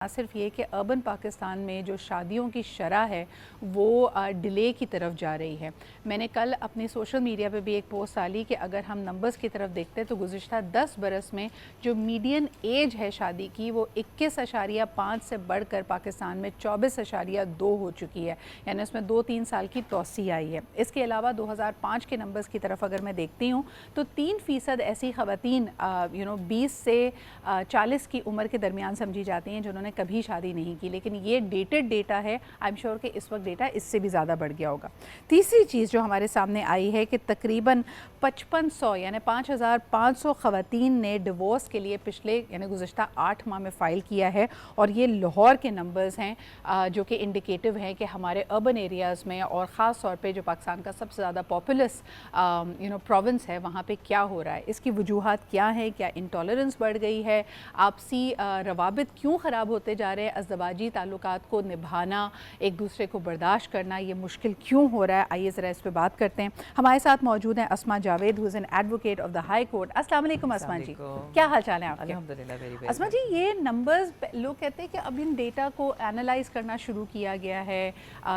सिर्फ ये कि अर्बन पाकिस्तान में जो शादियों की शरह है वो डिले की तरफ जा रही है। मैंने कल अपनी सोशल मीडिया पे भी एक पोस्ट डाली कि अगर हम नंबर्स की तरफ देखते हैं तो गुज़िश्ता 10 बरस में जो मीडियन एज है शादी की वो 21.5 से बढ़कर पाकिस्तान में 24.2 हो चुकी है, यानी उसमें 2-3 साल की तोसी आई है। इसके अलावा 2005 के नंबर्स की तरफ अगर मैं देखती हूँ तो 3% ऐसी ख़वातीन 20 से 40 की उम्र के दरमियान समझी जाती हैं जिन्होंने कभी शादी नहीं की, लेकिन ये डेटेड डेटा है। आई एम श्योर कि इस वक्त डेटा इससे भी ज़्यादा बढ़ गया होगा। तीसरी चीज़ जो हमारे सामने आई है कि तकरीबन 5500 यानी 5500 ख़वातीन ने डिवोर्स के लिए पिछले यानी गुज़िश्ता 8 माह में फ़ाइल किया है, और ये लाहौर के नंबर्स हैं जो कि इंडिकेटिव हैं कि हमारे अर्बन एरियाज़ में और ख़ास तौर पे जो पाकिस्तान का सबसे ज़्यादा पॉपुलस प्रोविंस है वहाँ पे क्या हो रहा है। इसकी वजूहात क्या है? क्या इंटॉलरेंस बढ़ गई है? आपसी रवाबित क्यों ख़राब होते जा रहे हैं? अज़दवाजी ताल्लुकात को निभाना, एक दूसरे को बर्दाश्त करना ये मुश्किल क्यों हो रहा है? आइए ज़रा इस पर बात करते हैं। हमारे साथ मौजूद हैं Asma Javed, who is an advocate of the high court. अस्सलाम वालेकुम अस्मा जी, क्या हाल चाल है आपके? अल्हम्दुलिल्लाह। अस्मा जी, ये नंबर्स लोग कहते हैं कि अब इन डेटा को एनालाइज करना शुरू किया गया है,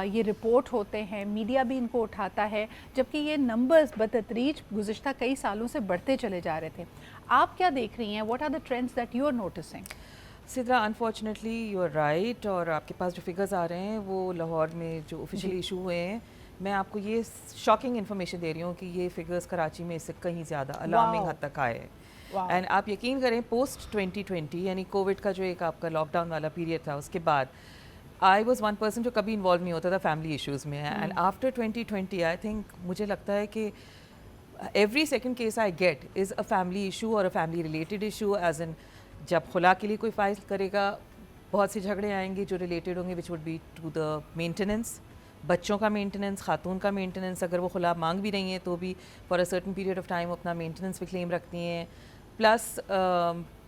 ये रिपोर्ट होते हैं, मीडिया भी इनको उठाता है, जबकि ये नंबर्स बतदरीज गुज़िश्ता कई सालों से बढ़ते चले जा रहे थे। आप क्या देख रही हैं? What are the trends that you are noticing? Sidra, unfortunately you are right, और आपके पास जो फिगर्स आ रहे हैं वो लाहौर में जो ऑफिशियली इशू हुए हैं, मैं आपको ये शॉकिंग इन्फॉर्मेशन दे रही हूँ कि ये फिगर्स कराची में इससे कहीं ज़्यादा अलार्मिंग हद तक आए हैं। एंड आप यकीन करें, पोस्ट 2020 यानी कोविड का जो एक आपका लॉकडाउन वाला पीरियड था, उसके बाद आई वॉज वन पर्सन जो कभी इन्वॉल्व नहीं होता था फैमिली इशूज़ में। एंड आफ्टर 2020 आई थिंक मुझे लगता है कि every second case I get is a family issue और a family related issue. As in जब खुला के लिए कोई फाइल करेगा, बहुत से झगड़े आएंगे जो रिलेटेड होंगे which would be to the maintenance, बच्चों का मेंटेनेंस, खातून का मेंटेनेंस। अगर वो खुला मांग भी रही हैं तो भी for a certain period of time अपना मेंटेनेंस भी क्लेम रखती हैं, प्लस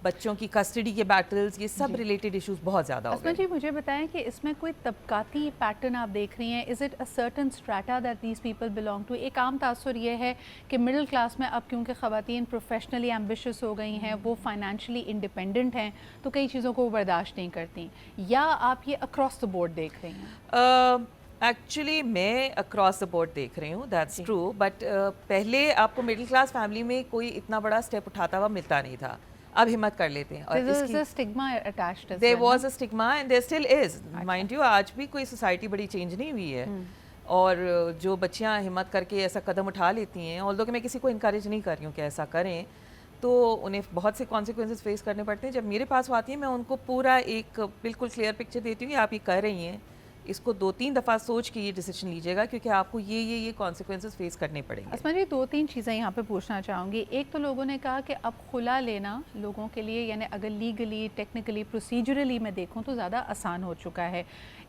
बच्चों की कस्टडी के बैटल्स, ये सब रिलेटेड इश्यूज बहुत ज़्यादा हो गए। जी, मुझे बताएं कि इसमें कोई तबकाती पैटर्न आप देख रही हैं? Is it a certain strata that these people belong to? एक आम तासुर ये है कि मिडिल क्लास में अब क्योंकि ख़वातीन प्रोफेशनली एम्बिशियस हो गई हैं, वो फाइनेंशियली इंडिपेंडेंट हैं, तो कई चीज़ों को वो बर्दाश्त नहीं करती, या आप ये अक्रॉस द बोर्ड देख रही हैं? एक्चुअली मैं अक्रॉस द बोर्ड देख रही हूँ, दैट्स ट्रू। बट पहले आपको मिडिल क्लास फैमिली में कोई इतना बड़ा स्टेप उठाता हुआ मिलता नहीं था, अब हिम्मत कर लेते हैं। और there was a stigma and there still is, mind you. आज भी कोई सोसाइटी बड़ी चेंज नहीं हुई है, और जो बच्चियां हिम्मत करके ऐसा कदम उठा लेती हैं, ऑल्दो कि मैं किसी को इनकरेज नहीं कर रही हूँ कि ऐसा करें, तो उन्हें बहुत से कॉन्सिक्वेंसेस फेस करने पड़ते हैं। जब मेरे पास वो आती हैं, मैं उनको पूरा एक बिल्कुल क्लियर पिक्चर देती हूँ कि आप ये कर रही हैं, इसको 2-3 दफ़ा सोच के ये डिसीजन लीजिएगा, क्योंकि आपको ये कॉन्सिक्वेंसेस फेस करने पड़ेंगे। अस्मा जी, 2-3 चीज़ें यहाँ पे पूछना चाहूँगी। एक तो लोगों ने कहा कि अब खुला लेना लोगों के लिए, यानी अगर लीगली, टेक्निकली, प्रोसीजरली मैं देखूँ तो ज़्यादा आसान हो चुका है।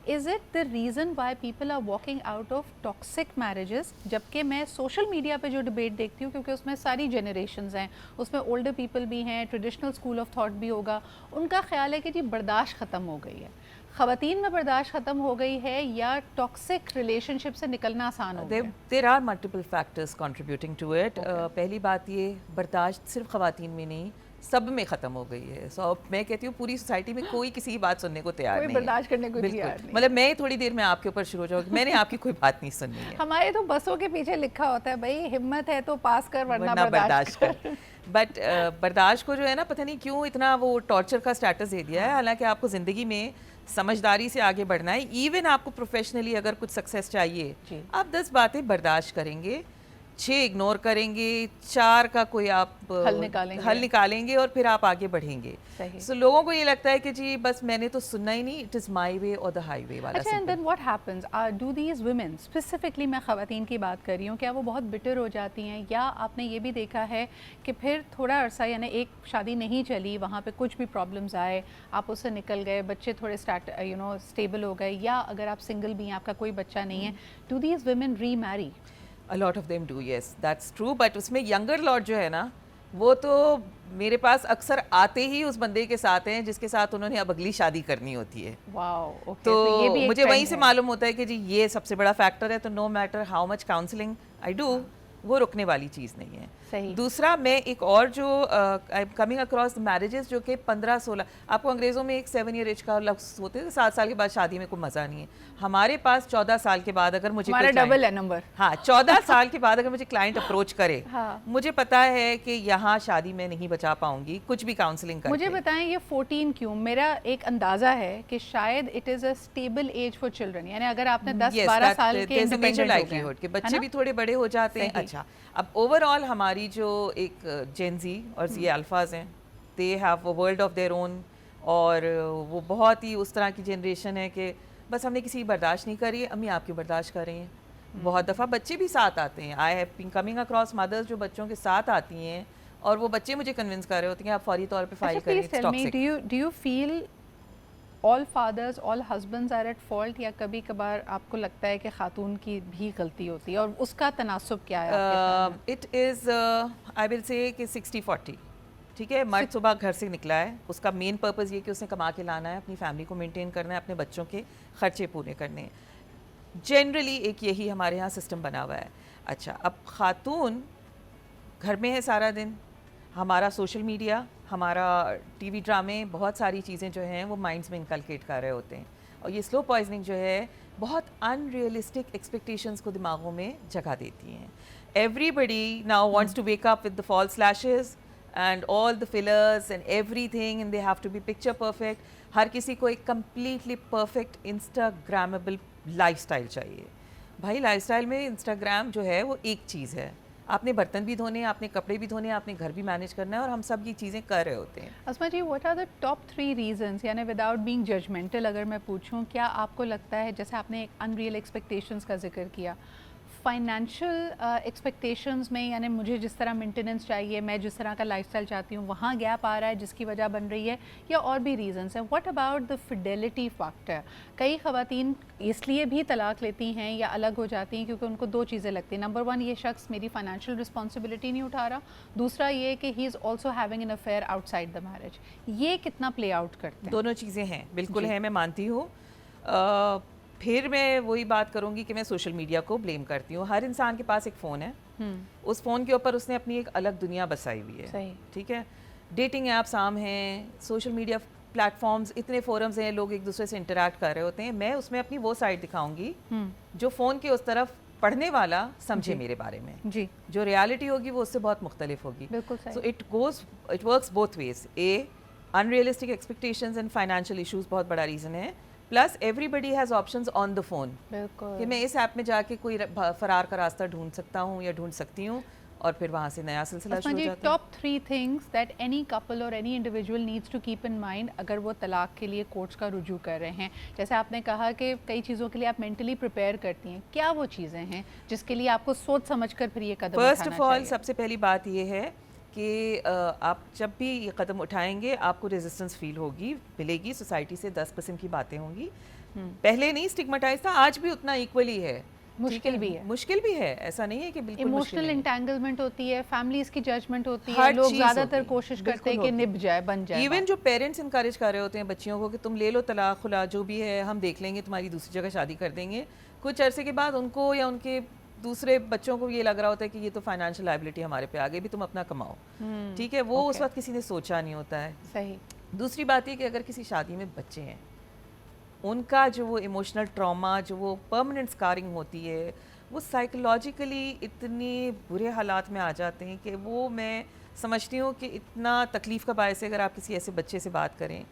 Is it the reason why people are walking out of toxic marriages? जबकि मैं सोशल मीडिया पे जो डिबेट देखती हूँ, क्योंकि उसमें सारी जनरेशन्स हैं, उसमें ओल्डर पीपल भी हैं, ट्रेडिशनल स्कूल ऑफ थॉट भी होगा, उनका ख्याल है कि जी बर्दाश्त ख़त्म हो गई है। ख़वातीन में बर्दाश्त ख़त्म हो गई है या टॉक्सिक रिलेशनशिप से निकलना आसान हो गया? There are multiple factors contributing to it. पहली बात, ये बर्दाश्त सिर्फ ख़वातीन में नहीं, सब में ख़त्म हो गई है। सो मैं कहती हूँ पूरी सोसाइटी में कोई किसी की बात सुनने को तैयार नहीं है, बर्दाश्त करने को तैयार नहीं। मतलब मैं थोड़ी देर में आपके ऊपर शुरू हो जाऊँगी, मैंने आपकी कोई बात नहीं सुननी है। हमारे तो बसों के पीछे लिखा होता है, भाई हिम्मत है तो पास कर, वरना बर्दाश्त कर। बट बर्दाश्त को जो है ना, पता नहीं क्यों इतना वो टॉर्चर का स्टेटस दे दिया है। हालांकि आपको ज़िंदगी में समझदारी से आगे बढ़ना है। इवन आपको प्रोफेशनली अगर कुछ सक्सेस चाहिए, आप 10 बातें बर्दाश्त करेंगे, 6 इग्नोर करेंगे, 4 का कोई आप हल निकालेंगे और फिर आप आगे बढ़ेंगे। सो लोगों को ये लगता है कि जी बस मैंने तो सुनना ही नहीं, इट इज़ माई वे और द हाईवे वाला। अच्छा, and then what happens? Do these women, specifically मैं ख़वातीन की बात कर रही हूँ, क्या वो बहुत बिटर हो जाती हैं, या आपने ये भी देखा है कि फिर थोड़ा अरसा, यानी एक शादी नहीं चली, वहाँ पे कुछ भी प्रॉब्लम्स आए, आप उससे निकल गए, बच्चे थोड़े स्टेबल हो गए, या अगर आप सिंगल भी हैं, आपका कोई बच्चा नहीं है, डू दीज वुमेन री Mary? A lot of them do, yes, that's true. But उसमें यंगर लॉट जो है ना, वो तो मेरे पास अक्सर आते ही उस बंदे के साथ हैं जिसके साथ उन्होंने अब अगली शादी करनी होती है। तो ये भी मुझे वहीं से मालूम होता है कि जी ये सबसे बड़ा फैक्टर है। तो no matter how much counselling I do, वो रुकने वाली चीज़ नहीं है। सही। दूसरा, मैं एक और जो I am coming across marriages जो कि 15-16, आपको अंग्रेज़ों में एक 7 ईयर एज का लफ्ज़ होते हैं, 7 साल के बाद शादी में कोई मज़ा नहीं है। हमारे पास 14 साल के बाद अगर मुझे हमारा डबल है नंबर। हाँ, 14 साल के बाद अगर मुझे क्लाइंट अप्रोच करे, हाँ। मुझे पता है कि यहाँ शादी में नहीं बचा पाऊंगी कुछ भी काउंसलिंग करके। मुझे बताएं ये 14 क्यों? मेरा एक अंदाज़ा है कि शायद it is a stable age for children, यानी अगर आपने 10-12 साल के इंडिपेंडेंट हो गए कि बच्चे भी थोड़े बड़े हो जाते हैं। अच्छा, अब ओवरऑल हमारी जो एक जेनजी और ये अल्फाज हैं, they have a world of their own, और वो बहुत ही उस तरह की जनरेशन है कि बस हमने किसी की बर्दाश्त नहीं करी, अम्मी आपकी बर्दाश्त कर रही हैं। बहुत दफ़ा बच्चे भी साथ आते हैं। I have been coming across mothers जो बच्चों के साथ आती हैं और वो बच्चे मुझे कन्विंस कर रहे होते हैं कि आप फौरी तौर पे फाइल करें, it's toxic. Do you feel all fathers all husbands are at fault, या कभी कभार आपको लगता है कि खातून की भी गलती होती है, और उसका तनासुब क्या है? It is I will say कि 60-40। ठीक है, मर्द सुबह घर से निकला है, उसका मेन पर्पस ये कि उसने कमा के लाना है, अपनी फैमिली को मेंटेन करना है, अपने बच्चों के खर्चे पूरे करने हैं। जनरली एक यही हमारे यहाँ सिस्टम बना हुआ है। अच्छा, अब खातून घर में है सारा दिन, हमारा सोशल मीडिया, हमारा टीवी ड्रामे, बहुत सारी चीज़ें जो हैं वो माइंड्स में इनकलकेट कर रहे होते हैं, और ये स्लो पॉइजनिंग जो है बहुत अनरियलिस्टिक एक्सपेक्टेशंस को दिमागों में जगह देती हैं। Everybody now wants to wake up with the false lashes and all the fillers and everything, and they have to be picture perfect. हर किसी को एक completely perfect instagrammable lifestyle चाहिए। भाई लाइफस्टाइल में इंस्टाग्राम जो है वो एक चीज़ है, आपने बर्तन भी धोने हैं, आपने कपड़े भी धोने हैं, आपने घर भी मैनेज करना है, और हम सब ये चीज़ें कर रहे होते हैं। Asma ji, what are the top 3 reasons, यानी विदाउट बीइंग जजमेंटल अगर मैं पूछूं, क्या आपको लगता है, जैसे आपने एक अनरियल एक्सपेक्टेशंस का जिक्र किया, फाइनेंशियल एक्सपेक्टेशंस में, यानी मुझे जिस तरह मेंटेनेंस चाहिए, मैं जिस तरह का लाइफस्टाइल चाहती हूँ, वहाँ गैप आ रहा है जिसकी वजह बन रही है, या और भी रीजंस हैं? What about the Fidelity factor? कई ख़वातीन इसलिए भी तलाक लेती हैं या अलग हो जाती हैं क्योंकि उनको 2 चीज़ें लगती हैं। नंबर 1, ये शख्स मेरी फाइनेंशियल रिस्पॉन्सिबिलिटी नहीं उठा रहा, दूसरा ये कि he is also having an affair outside the marriage. ये कितना प्ले आउट करते हैं? दोनों चीज़ें हैं, बिल्कुल हैं, मैं मानती हूँ। फिर मैं वही बात करूंगी कि मैं सोशल मीडिया को ब्लेम करती हूँ। हर इंसान के पास एक फ़ोन है, उस फ़ोन के ऊपर उसने अपनी एक अलग दुनिया बसाई हुई है। सही। ठीक है, डेटिंग ऐप्स आम हैं, सोशल मीडिया प्लेटफॉर्म्स, इतने फोरम्स हैं, लोग एक दूसरे से इंटरेक्ट कर रहे होते हैं। मैं उसमें अपनी वो साइड दिखाऊंगी जो फ़ोन के उस तरफ पढ़ने वाला समझे मेरे बारे में जी। जो रियलिटी होगी वो उससे बहुत मुख्तलिफ होगी। बिल्कुल सही। So it works both ways. Unrealistic expectations and financial issues बहुत बड़ा रीज़न है, plus everybody has options on the phone कि मैं इस ऐप में जाके कोई फरार का रास्ता ढूंढ सकता हूँ या ढूंढ सकती हूँ, और फिर वहाँ से नया सिलसिला शुरू हो जाता है। Top 3 things that any couple और any individual needs to keep in mind अगर वो तलाक के लिए कोर्ट्स का रुजू कर रहे हैं। जैसे आपने कहा कि कई चीज़ों के लिए आप मेंटली प्रिपेयर करती हैं, क्या वो चीज़ें हैं जिसके लिए आपको सोच समझ कर फिर ये कदम उठाना चाहिए? फर्स्ट ऑफ ऑल, सबसे पहली बात ये है कि आप जब भी ये कदम उठाएंगे आपको रेजिस्टेंस फील होगी, मिलेगी, सोसाइटी से 10 किस्म की बातें होंगी। पहले नहीं स्टिग्मेटाइज था, आज भी उतना इक्वली है, मुश्किल भी है, मुश्किल भी है, ऐसा नहीं है कि बिल्कुल इमोशनल एंटेंगलमेंट होती है, फैमिलीज की जजमेंट होती है, लोग ज़्यादातर कोशिश करते हैं कि निभ जाए, बन जाए। इवन जो पेरेंट्स इनकरेज कर रहे होते हैं बच्चियों को कि तुम ले लो तलाक, खुला जो भी है हम देख लेंगे, तुम्हारी दूसरी जगह शादी कर देंगे, कुछ अरसे के बाद उनको या उनके दूसरे बच्चों को ये लग रहा होता है कि ये तो फाइनेंशियल लायबिलिटी हमारे पे आ गई, भी तुम अपना कमाओ। ठीक है, वो उस वक्त किसी ने सोचा नहीं होता है। सही। दूसरी बात ये कि अगर किसी शादी में बच्चे हैं, उनका जो वो इमोशनल ट्रॉमा, जो वो परमानेंट स्कारिंग होती है, वो साइकोलॉजिकली इतने बुरे हालात में आ जाते हैं कि वो मैं समझती हूँ कि इतना तकलीफ़ का बायस है अगर आप किसी ऐसे बच्चे से बात करें।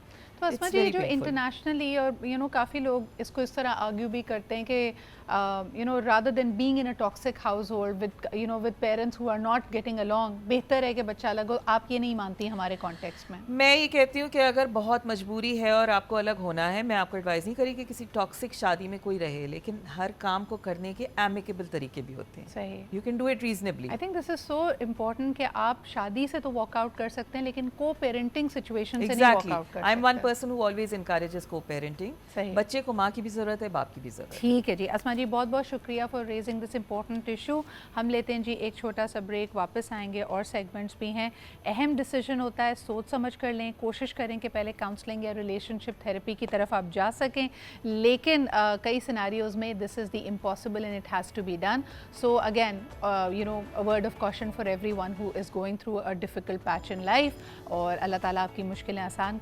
तो अस्मा जी, जो इंटरनेशनली और काफ़ी लोग इसको इस तरह आर्ग्यू भी करते हैं कि rather than being in a toxic household with parents who are not getting along, बेहतर है कि बच्चा अलग हो। आप ये नहीं मानती हमारे कॉन्टेक्स्ट में? मैं ये कहती हूँ कि अगर बहुत मजबूरी है और आपको अलग होना है, मैं आपको एडवाइस नहीं करी कि किसी टॉक्सिक शादी में कोई रहे, लेकिन हर काम को करने के एमिकेबल तरीके भी होते हैं। सही। You can do it reasonably. I think this is so important कि आप शादी से तो वॉकआउट कर सकते हैं लेकिन को पेरेंटिंग सिचुएशन से नहीं वॉकआउट कर सकते। I am one person who always encourages को पेरेंटिंग। सही। बच्चे को माँ की भी ज़रूरत है, बाप की भी ज़रूरत है। ठीक है जी। अस्मा जी बहुत बहुत शुक्रिया for raising this important issue. हम लेते हैं जी एक छोटा सा ब्रेक, वापस आएंगे और सेगमेंट्स भी हैं। अहम डिसीजन होता है, सोच समझ कर लें, कोशिश करें कि पहले काउंसलिंग या रिलेशनशिप थेरेपी की तरफ आप जा सकें, लेकिन कई सिनारियोज़ में this is the impossible and it has to be done. So again you know a word of caution for everyone who is going through a difficult patch in life, और अल्लाह ताला आपकी मुश्किलें आसान करें।